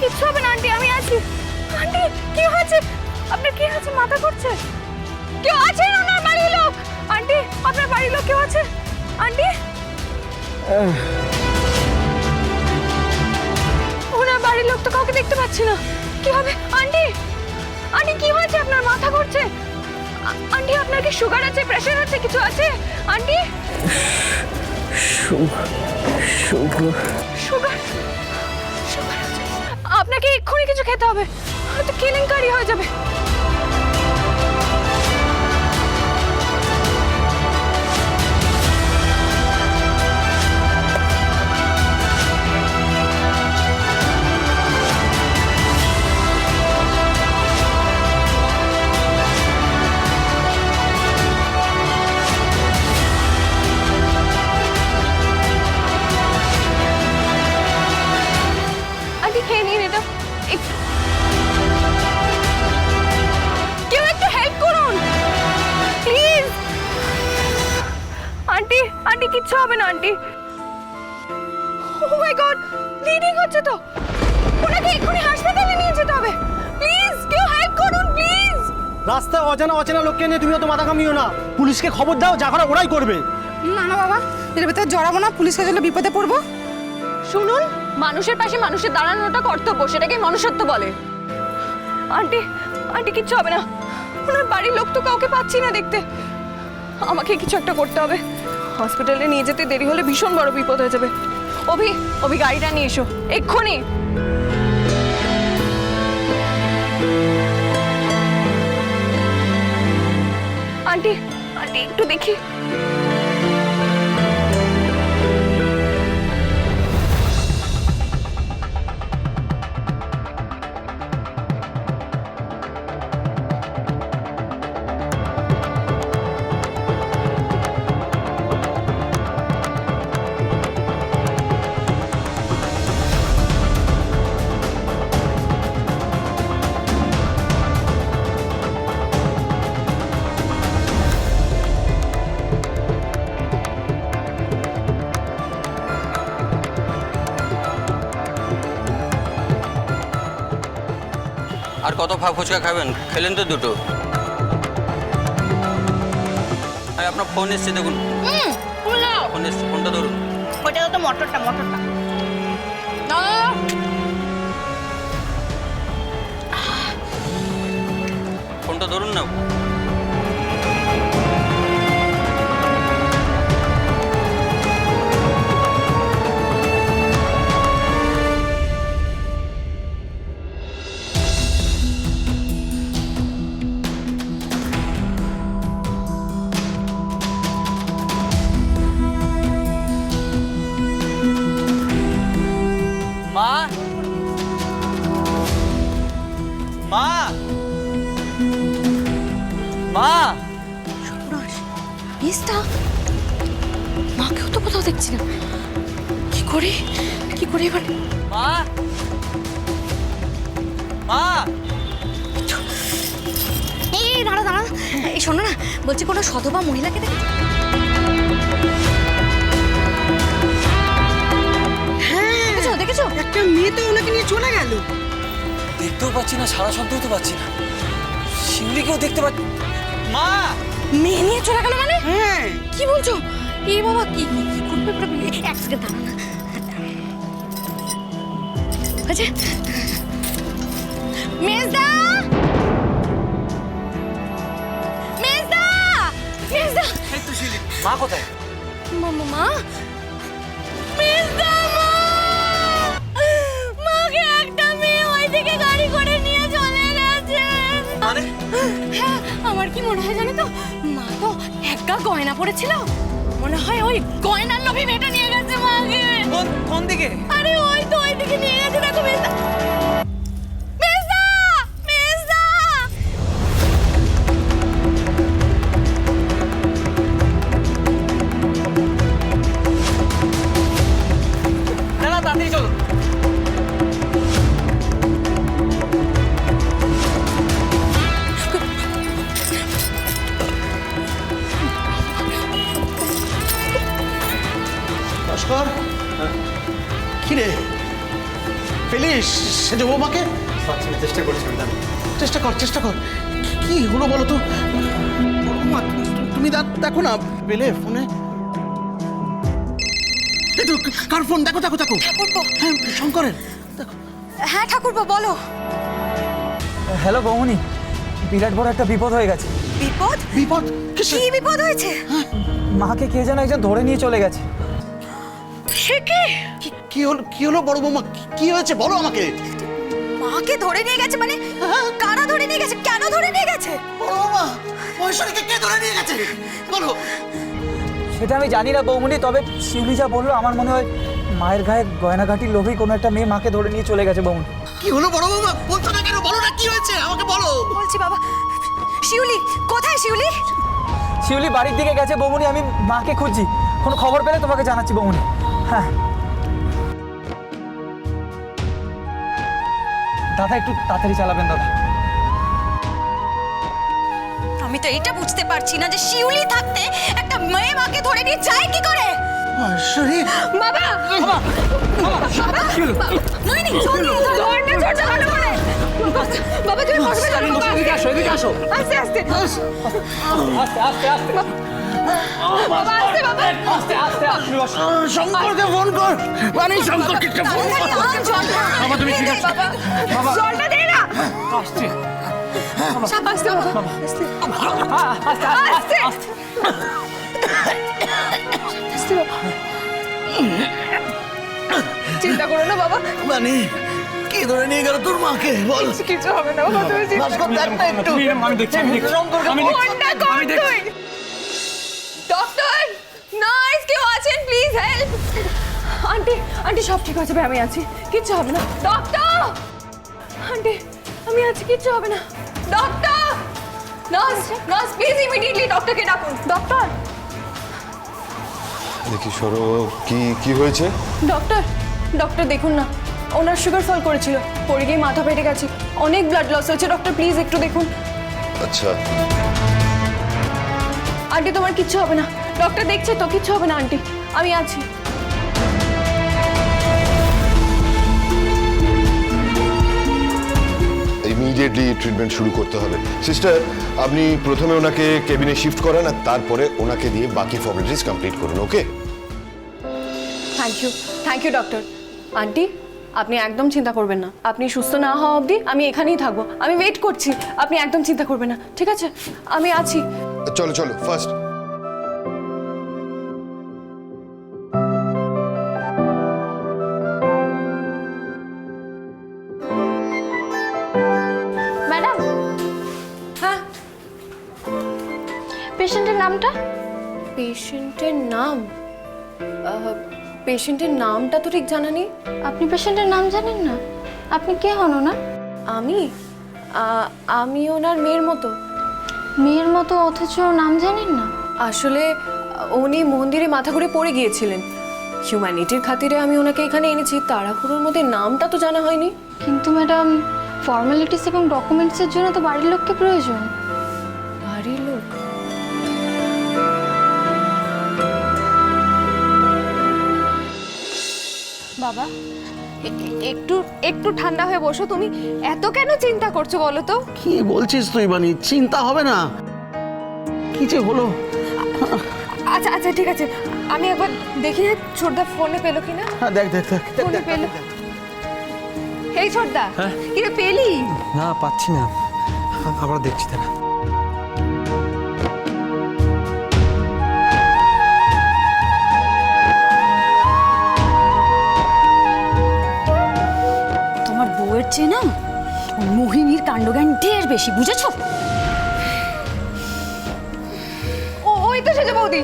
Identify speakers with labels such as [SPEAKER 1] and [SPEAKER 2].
[SPEAKER 1] কিচ্ছু হবে না আন্টি, আমি আছি। আন্টি কি হয়েছে আপনার? কি হয়েছে? মাথা ঘুরছে? কেউ আছে ওনার বাড়ির লোক? আন্টি আপনার বাড়ির লোক কেউ আছে? আন্টি ওনার বাড়ির লোক তো কাউকে দেখতে পাচ্ছি না। কি হবে আন্টি? আন্টি কি হয়েছে আপনার? মাথা ঘুরছে? আন্টি আপনার কি সুগার আছে, প্রেশার আছে, কিছু আছে আন্টি?
[SPEAKER 2] সুগার
[SPEAKER 1] সুগার সুগার আছে। আপনাকে এক্ষুনি কিছু খেতে হবে, হয়তো কেলেঙ্কারি হয়ে যাবে। আন্টি খেয়ে নিন এটা একটু, কেউ একটু হেল্প করুন প্লিজ। আন্টি আন্টি কিচ্ছু হবে না আন্টি। ও মাই গড, ব্লিডিং হচ্ছে তো, ওনাকে এক্ষুনি হাসপাতালে নিয়ে যেতে হবে। প্লিজ কেউ হেল্প করুন প্লিজ।
[SPEAKER 2] রাস্তায় অজানা অচেনা লোককে নিয়ে তুমি অত মাথা ঘামিও না, পুলিশকে খবর দাও, যা করা ওরাই করবে।
[SPEAKER 3] না না বাবা, এর ভেতরে জড়াবো না, পুলিশকে চলে বিপদে পড়বো।
[SPEAKER 1] শুনুন, মানুষের পাশে মানুষের দাঁড়ানোটা কর্তব্য, সেটাকে মনুষ্যত্ব বলে। আন্টি আন্টি কিচ্ছু হবে না, ওনার বাড়ির লোক তো কাউকে পাচ্ছি না দেখতে। আমাকে কিছু একটা করতে হবে, হসপিটালে নিয়ে যেতে দেরি হলে ভীষণ বড় বিপদ হয়ে যাবে। অভি অভি গাড়িটা নিয়ে এসো এক্ষুনি। আন্টি আন্টি একটু দেখি।
[SPEAKER 4] আর কত ফুচকা খাবেন? খেলেন তো দুটো। আর আপনার ফোন এসছে দেখুন, ফোন এসছে, ফোনটা ধরুন।
[SPEAKER 1] ওইটা তো মটরটা মটরটা।
[SPEAKER 4] ফোনটা ধরুন না। মা, মা, মা,
[SPEAKER 1] মিস্টা, মাকেও তো কোথাও দেখছি না। কি করে এবার?
[SPEAKER 4] মা, মা।
[SPEAKER 1] এই দাঁড়া দাঁড়া, এই শোনো না, বলছি কোনো সধবা মহিলাকে দেখেছি?
[SPEAKER 3] হ্যাঁ
[SPEAKER 1] দেখেছো?
[SPEAKER 3] একটা মেয়ে তো ওনাকে নিয়ে চলে গেল।
[SPEAKER 4] দেখতেও পাচ্ছি না, সারা শব্দও তো পাচ্ছি না। শিউলিকেও দেখতে পাচ্ছি। মা,
[SPEAKER 1] মেয়ে নিয়ে চলে গেল মানে?
[SPEAKER 3] হ্যাঁ
[SPEAKER 1] কি বলছো? এ বাবা, কি করবে? এক সেকেন্ড দাঁড়া না। আচ্ছা মেজদা, মেজদা, মেজদা।
[SPEAKER 4] এই তো শিউলি। মা কোথায়?
[SPEAKER 1] মা, মেজদা, মা, মাকে একটা মেয়ে ওইদিকে গাড়ি করে নিয়ে চলে গেছে।
[SPEAKER 4] মানে?
[SPEAKER 1] হ্যাঁ, আমার কি মনে হয় জানো তো, মা তো একটা গয়না পড়েছিল, মনে হয় ওই গয়নার লোভে মেয়েটা নিয়ে গেছে মাকে।
[SPEAKER 4] কোন দিকে?
[SPEAKER 1] আরে ওই তো ওইদিকে নিয়ে গেছে, দেখো মেজদা। মেজদা, মেজদা।
[SPEAKER 4] না না, তাড়াতাড়ি চলো।
[SPEAKER 2] ভাস্কর, কি রে পেলি সেজো বৌমাকে?
[SPEAKER 5] চেষ্টা করছি আমি দাদা।
[SPEAKER 2] চেষ্টা কর কি হলো বলো তো? বৌমা, তুমি দেখো না পেলে ফোনে। এই তো কার ফোন? দেখো।
[SPEAKER 3] ঠাকুরপো।
[SPEAKER 2] হ্যাঁ, শঙ্করের। দেখো।
[SPEAKER 3] হ্যাঁ ঠাকুরপো বলো।
[SPEAKER 5] হ্যালো বৌমনি, বিরাট বড় একটা বিপদ হয়ে গেছে।
[SPEAKER 3] বিপদ?
[SPEAKER 2] বিপদ? কিসের?
[SPEAKER 3] কি বিপদ হয়েছে?
[SPEAKER 5] মাকে কে যেন একজন ধরে নিয়ে চলে গেছে।
[SPEAKER 3] সে কি?
[SPEAKER 2] কি হলো বড় বৌমা? কি হয়েছে বলো আমাকে।
[SPEAKER 3] মাকে ধরে নিয়ে গেছে মানে? কারা ধরে নিয়ে গেছে? কেন ধরে নিয়ে গেছে?
[SPEAKER 2] বড় বৌমা, ঐশ্বরীকে কে ধরে নিয়ে গেছে বলো।
[SPEAKER 5] সেটা আমি জানি না বৌমনি, তবে শিউলি যা বললো আমার মনে হয় মায়ের গায়ে গয়নাঘাটির লোভেই কোনো একটা মেয়ে মাকে ধরে নিয়ে চলে গেছে বৌমনি।
[SPEAKER 2] কি হলো বড় বৌমা? বলছো না কেন? বলো না কি হয়েছে আমাকে বলো।
[SPEAKER 3] বলছি বাবা। শিউলি কোথায়? শিউলি
[SPEAKER 5] শিউলি বাড়ির দিকে গেছে বৌমনি, আমি মাকে খুঁজছি। কোনো খবর পেলে তোমাকে জানাচ্ছি বৌমনি। হ্যাঁ দাদা, একটু তাড়াতাড়ি চালাবেন দাদা।
[SPEAKER 3] আমি তো এটা বুঝতে পারছি না যে শিউলি থাকতে একটা মেয়ে মাকে ধরে নিয়ে যায় কি করে?
[SPEAKER 2] ঐশ্বরী,
[SPEAKER 3] বাবা নইনি ধর না ছোট ভালো করে। বাবা তুমি হসপিটালে বাবা
[SPEAKER 5] এদিকে আসো।
[SPEAKER 3] আস্তে আস্তে বাবা আস্তে বাবা
[SPEAKER 2] শঙ্করকে ফোন কর। মানে শঙ্করকে ফোন কর। বাবা তুমি ঠিক আছে?
[SPEAKER 3] বাবা জলটা দে না।
[SPEAKER 5] আসছে।
[SPEAKER 3] আস্তে বাবা আস্তে আস্তে আস্তে বাবা। চিন্তা করো না বাবা,
[SPEAKER 2] মানে কি ধরে নিয়ে গেল তোর মাকে? বল।
[SPEAKER 3] কিছু হবে না বাবা, তুমি চিন্তা
[SPEAKER 2] ভাস্কর দেখ না একটু।
[SPEAKER 5] আমি দেখছি।
[SPEAKER 2] শঙ্করকে
[SPEAKER 5] আমি
[SPEAKER 2] ফোন কর।
[SPEAKER 3] ফোনটা কর তুই। ডক্টর নার্স কেউ আছেন প্লিজ হেল্প। আন্টি সব ঠিক আছে, আমি আছি, কিচ্ছু হবে না। ডক্টর আন্টি আমি আছি, কিচ্ছু হবে না। ডক্টর নার্স প্লিজ ইমিডিয়েটলি ডক্টরকে ডাকুন। ডক্টর
[SPEAKER 6] দেখি সৌরভ, কি হয়েছে?
[SPEAKER 1] ডক্টর দেখুন না, ওনার সুগার ফল করেছিল, পড়ে গিয়ে মাথা ফেটে গেছে, অনেক ব্লাড লস হয়েছে। ডক্টর প্লিজ একটু দেখুন।
[SPEAKER 6] আচ্ছা,
[SPEAKER 1] আন্টি তোমার কিচ্ছু হবে না, ডক্টর দেখছে তো, কিচ্ছু হবে না আন্টি, আমি আছি।
[SPEAKER 6] ইমিডিয়েটলি ট্রিটমেন্ট শুরু করতে হবে। সিস্টার, আপনি প্রথমে ওনাকে কেবিনে শিফট করান আর তারপরে ওনাকে দিয়ে বাকি ফর্মালিটিস কমপ্লিট করুন। Okay?
[SPEAKER 1] Thank you doctor. Aunty আপনি একদম চিন্তা করবেন না, আপনি সুস্থ না হওয়া অবধি আমি এখানেই থাকবো, আমি ওয়েট করছি, আপনি একদম চিন্তা করবেন না, ঠিক আছে? আমি আছি।
[SPEAKER 6] চলো ফার্স্ট।
[SPEAKER 1] ম্যাডাম। হ্যাঁ,
[SPEAKER 7] পেশেন্টের নামটা?
[SPEAKER 1] পেশেন্টের নামটা তো ঠিক জানা নেই।
[SPEAKER 7] আপনি পেশেন্টের নাম জানেন না? আপনি কে হন ওনার?
[SPEAKER 1] আমি ওনার মেয়ের মতো।
[SPEAKER 7] মেয়ের মতো অথচ নাম জানেন না?
[SPEAKER 1] আসলে উনি মন্দিরে মাথা ঘুরে পড়ে গিয়েছিলেন, হিউম্যানিটির খাতিরে আমি ওনাকে এখানে এনেছি, তাড়াহুড়োর মধ্যে নামটা তো জানা হয়নি।
[SPEAKER 7] কিন্তু ম্যাডাম, ফর্মালিটিস এবং ডকুমেন্টসের জন্য তো বাড়ির লোককে প্রয়োজন।
[SPEAKER 1] বাড়ির লোক?
[SPEAKER 3] বাবা একটু ঠান্ডা হয়ে বসো। তুমি এত কেন চিন্তা করছো বলো তো?
[SPEAKER 2] কি বলছিস তুই? মানে চিন্তা হবে না, কি যে হলো।
[SPEAKER 3] আচ্ছা ঠিক আছে, আমি একবার দেখি ছোটদা ফোনে পেলো কিনা।
[SPEAKER 2] হ্যাঁ দেখ
[SPEAKER 3] ফোনে পেলো। এই ছোটদা কি রে, পেলি?
[SPEAKER 5] না, পাচ্ছি না, আবার দেখছি তারা।
[SPEAKER 8] তোমার বউয়ের চেয়ে না মোহিনীর কাণ্ডজ্ঞান ঢের বেশি, বুঝেছো?
[SPEAKER 3] ওই তো সেজে বৌদি।